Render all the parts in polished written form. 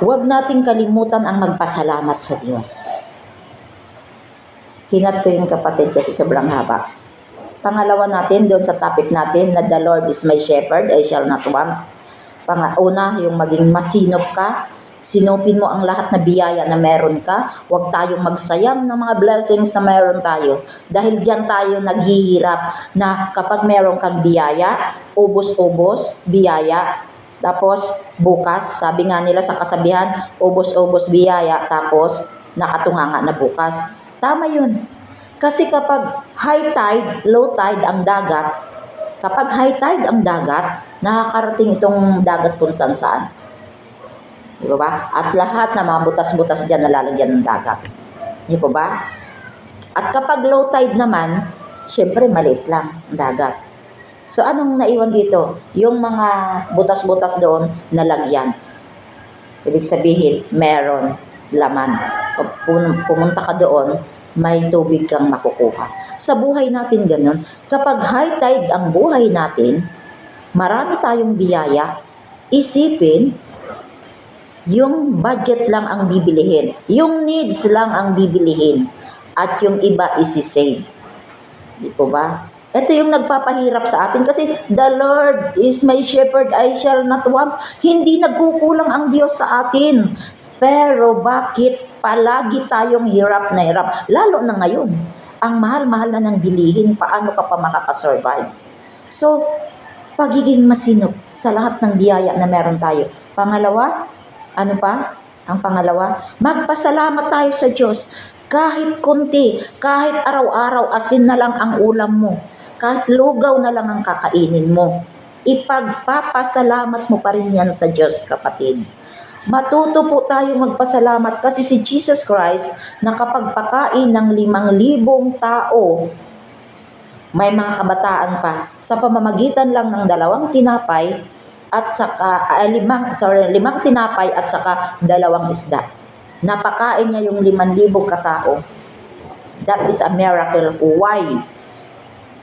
Huwag nating kalimutan ang magpasalamat sa Diyos. Kinat ko yung kapatid kasi sobrang haba. Pangalawa natin, doon sa topic natin, na the Lord is my shepherd, I shall not want. Una, yung maging masinop ka. Sinupin mo ang lahat na biyaya na meron ka. Huwag tayong magsayang ng mga blessings na meron tayo. Dahil diyan tayo naghihirap na kapag meron kang biyaya, ubos-ubos, biyaya. Tapos bukas, sabi nga nila sa kasabihan, ubos-ubos biyaya, tapos nakatunganga na bukas. Tama yun. Kasi kapag high tide, low tide ang dagat, kapag high tide ang dagat, nakakarating itong dagat kung saan. Di ba? At lahat na mga butas-butas dyan nalalagyan ng dagat. Di ba? At kapag low tide naman, syempre maliit lang ang dagat. So anong naiwan dito? Yung mga butas-butas doon nalagyan. Ibig sabihin, meron laman. Pag pumunta ka doon, may tubig kang makukuha. Sa buhay natin ganun. Kapag high tide ang buhay natin, marami tayong biyaya, isipin, yung budget lang ang bibilihin. Yung needs lang ang bibilihin. At yung iba isi-save. Di po ba? Ito yung nagpapahirap sa atin kasi the Lord is my shepherd, I shall not want. Hindi nagkukulang ang Diyos sa atin. Pero bakit palagi tayong hirap na hirap? Lalo na ngayon. Ang mahal-mahal na ng bilihin, paano ka pa makakasurvive? So, pagiging masinop sa lahat ng biyaya na meron tayo. Pangalawa, ano pa? Ang pangalawa, magpasalamat tayo sa Diyos. Kahit konti, kahit araw-araw, asin na lang ang ulam mo. Kahit lugaw na lang ang kakainin mo. Ipagpapasalamat mo pa rin yan sa Diyos, kapatid. Matuto po tayong magpasalamat kasi si Jesus Christ nakapagpakain ng 5,000 tao. May mga kabataan pa sa pamamagitan lang ng 2 tinapay at saka 5 tinapay at saka 2 isda. Napakain niya yung 5,000 katao. That is a miracle. Why?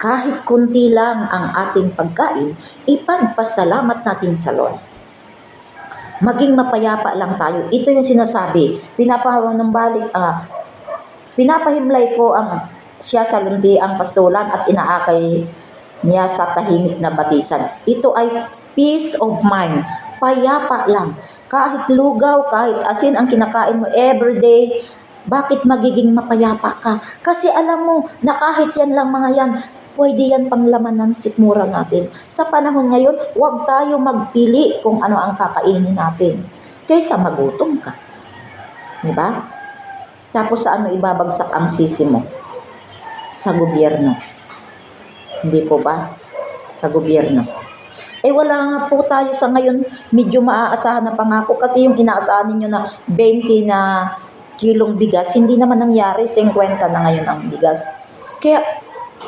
Kahit kunti lang ang ating pagkain, ipagpasalamat natin sa Lord. Maging mapayapa lang tayo. Ito yung sinasabi. Pinapahimlay ko siya sa lunti ang pastulan at inaakay niya sa tahimik na batisan. Ito ay peace of mind. Payapa lang. Kahit lugaw, kahit asin ang kinakain mo everyday, bakit magiging mapayapa ka? Kasi alam mo na kahit yan lang mga yan, pwede yan panglaman ng sikmura natin. Sa panahon ngayon, huwag tayo magpili kung ano ang kakainin natin. Kaysa magutom ka. Diba? Tapos saan mo ibabagsak ang sisi mo? Sa gobyerno. Hindi po ba? Sa gobyerno. Wala nga po tayo sa ngayon medyo maaasahan na pangako kasi yung inaasahan ninyo na 20 na kilong bigas, hindi naman nangyari, 50 na ngayon ang bigas. Kaya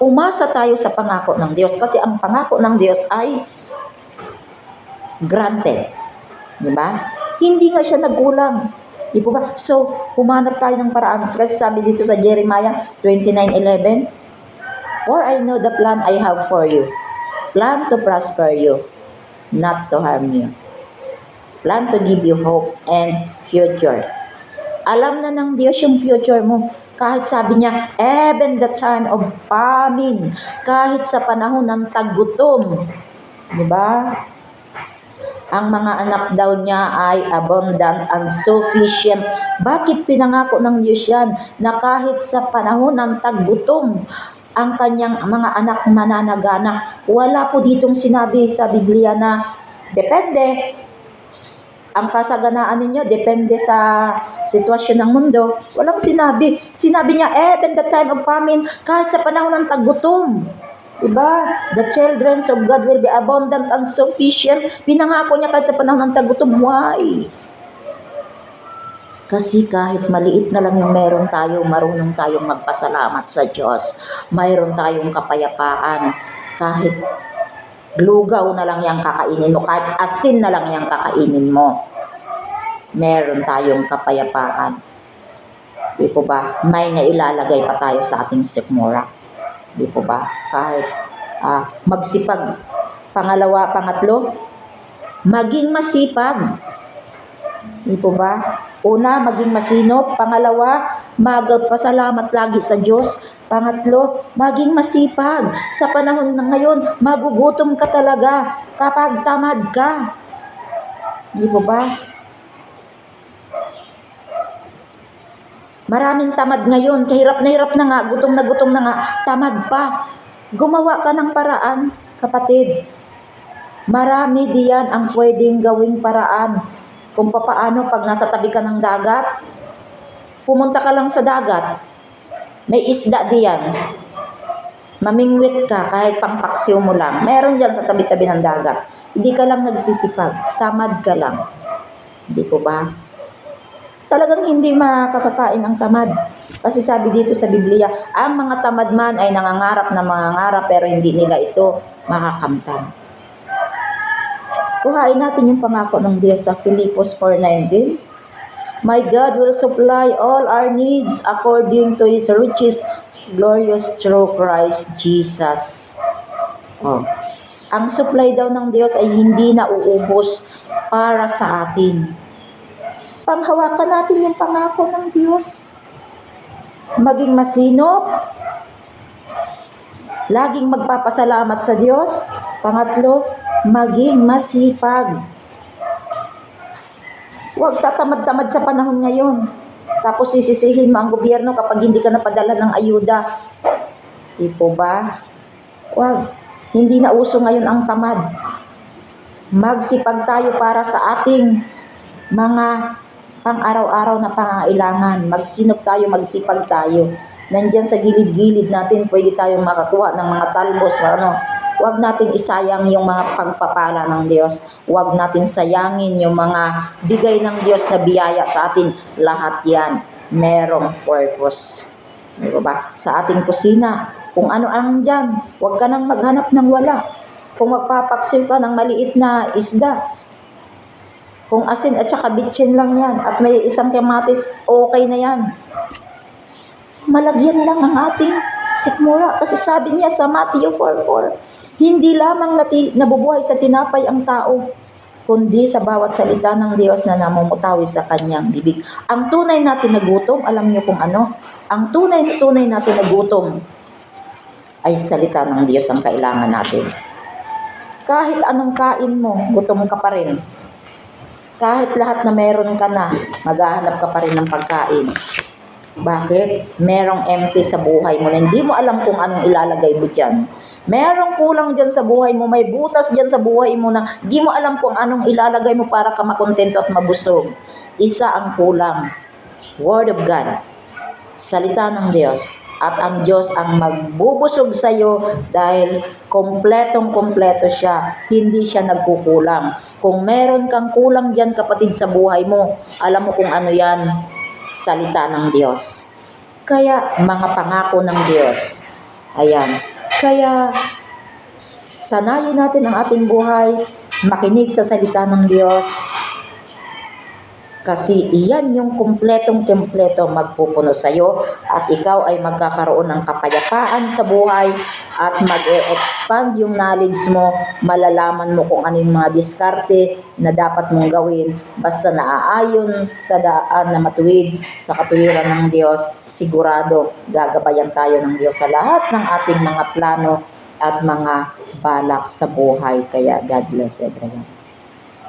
umasa tayo sa pangako ng Diyos kasi ang pangako ng Diyos ay granted. Diba? Hindi nga siya nagkulang. Di po ba? So, humanap tayo ng paraan. Kasi sabi dito sa Jeremiah 29:11, "For I know the plan I have for you. Plan to prosper you, not to harm you. Plan to give you hope and future." Alam na ng Diyos yung future mo. Kahit sabi niya, even the time of famine, kahit sa panahon ng taggutom. Diba? Ang mga anak daw niya ay abundant and sufficient. Bakit pinangako ng Diyos yan? Na kahit sa panahon ng taggutom, ang kanyang mga anak mananaganak. Wala po ditong sinabi sa Biblia na depende. Ang kasaganaan ninyo depende sa sitwasyon ng mundo. Walang sinabi. Sinabi niya, even the time of famine, kahit sa panahon ng taggutom. Diba? The children of God will be abundant and sufficient. Pinangako niya kahit sa panahon ng taggutom. Why? Kasi kahit maliit na lang yung meron tayo, marunong tayong magpasalamat sa Diyos. Mayroon tayong kapayapaan. Kahit lugaw na lang yung kakainin mo, kahit asin na lang yung kakainin mo, meron tayong kapayapaan. Di po ba? May nailalagay pa tayo sa ating sikmura. Di po ba? Kahit magsipag. Pangatlo, maging masipag. Di po ba? Una, maging masinop. Pangalawa, magpasalamat lagi sa Diyos. Pangatlo, maging masipag. Sa panahon ng ngayon, magugutom ka talaga kapag tamad ka. Di po ba? Maraming tamad ngayon. Kahirap na nga, gutom na nga, tamad pa. Gumawa ka ng paraan, kapatid. Marami diyan ang pwedeng gawing paraan. Kung papaano pag nasa tabi ka ng dagat, pumunta ka lang sa dagat, may isda diyan. Mamingwit ka kahit pangpaksiw mo lang. Meron diyan sa tabi-tabi ng dagat. Hindi ka lang nagsisipag, tamad ka lang. Hindi po ba? Talagang hindi makakakain ang tamad. Kasi sabi dito sa Biblia, ang mga tamad man ay nangangarap na mangangarap pero hindi nila ito makakamtan. Kuhain natin yung pangako ng Diyos sa Filipos 4:19. My God will supply all our needs according to His riches glorious through Christ Jesus. Oh. Ang supply daw ng Diyos ay hindi na uubos para sa atin. Panghawakan natin yung pangako ng Diyos. Maging masinop. Laging magpapasalamat sa Diyos. Pangatlo, maging masipag. Huwag tatamad-tamad sa panahon ngayon. Tapos sisisihin mo ang gobyerno kapag hindi ka napadala ng ayuda. Di po ba? Huwag. Hindi na uso ngayon ang tamad. Magsipag tayo para sa ating mga pang-araw-araw na pangangailangan. Magsinop tayo, magsipag tayo. Nandyan sa gilid-gilid natin, pwede tayong makakuha ng mga talbos, Huwag natin isayang yung mga pagpapala ng Diyos. Huwag natin sayangin yung mga bigay ng Diyos na biyaya sa atin. Lahat yan, merong purpose. Di ba? Sa ating kusina, kung ano ang dyan, huwag ka nang maghanap ng wala. Kung magpapaksiw ka ng maliit na isda, kung asin at saka bitchin lang yan, at may isang kamatis, okay na yan. Malagyan lang ang ating sikmura. Kasi sabi niya sa Matthew 4:4, hindi lamang nabubuhay sa tinapay ang tao, kundi sa bawat salita ng Diyos na namumutawi sa kanyang bibig. Ang tunay natin na gutom, alam niyo kung ano? Ang tunay natin na gutom ay salita ng Diyos ang kailangan natin. Kahit anong kain mo, gutom ka pa rin. Kahit lahat na meron ka na, maghahanap ka pa rin ng pagkain. Bakit? Merong empty sa buhay mo na hindi mo alam kung anong ilalagay mo dyan. Merong kulang dyan sa buhay mo, may butas dyan sa buhay mo na di mo alam kung anong ilalagay mo para ka makontento at mabusog. Isa ang kulang. Word of God. Salita ng Diyos. At ang Diyos ang magbubusog sa iyo dahil kompletong-kompleto siya. Hindi siya nagkukulang. Kung meron kang kulang dyan kapatid sa buhay mo, alam mo kung ano yan? Salita ng Diyos. Kaya mga pangako ng Diyos. Ayan. Kaya, sanayin natin ang ating buhay, makinig sa salita ng Diyos, kasi iyan yung kumpletong-kumpleto magpupuno sa iyo at ikaw ay magkakaroon ng kapayapaan sa buhay at mag-e-expand yung knowledge mo, malalaman mo kung ano yung mga diskarte na dapat mong gawin. Basta naaayon sa daan na matuwid sa katuwiran ng Diyos, sigurado gagabayan tayo ng Diyos sa lahat ng ating mga plano at mga balak sa buhay. Kaya God bless everyone.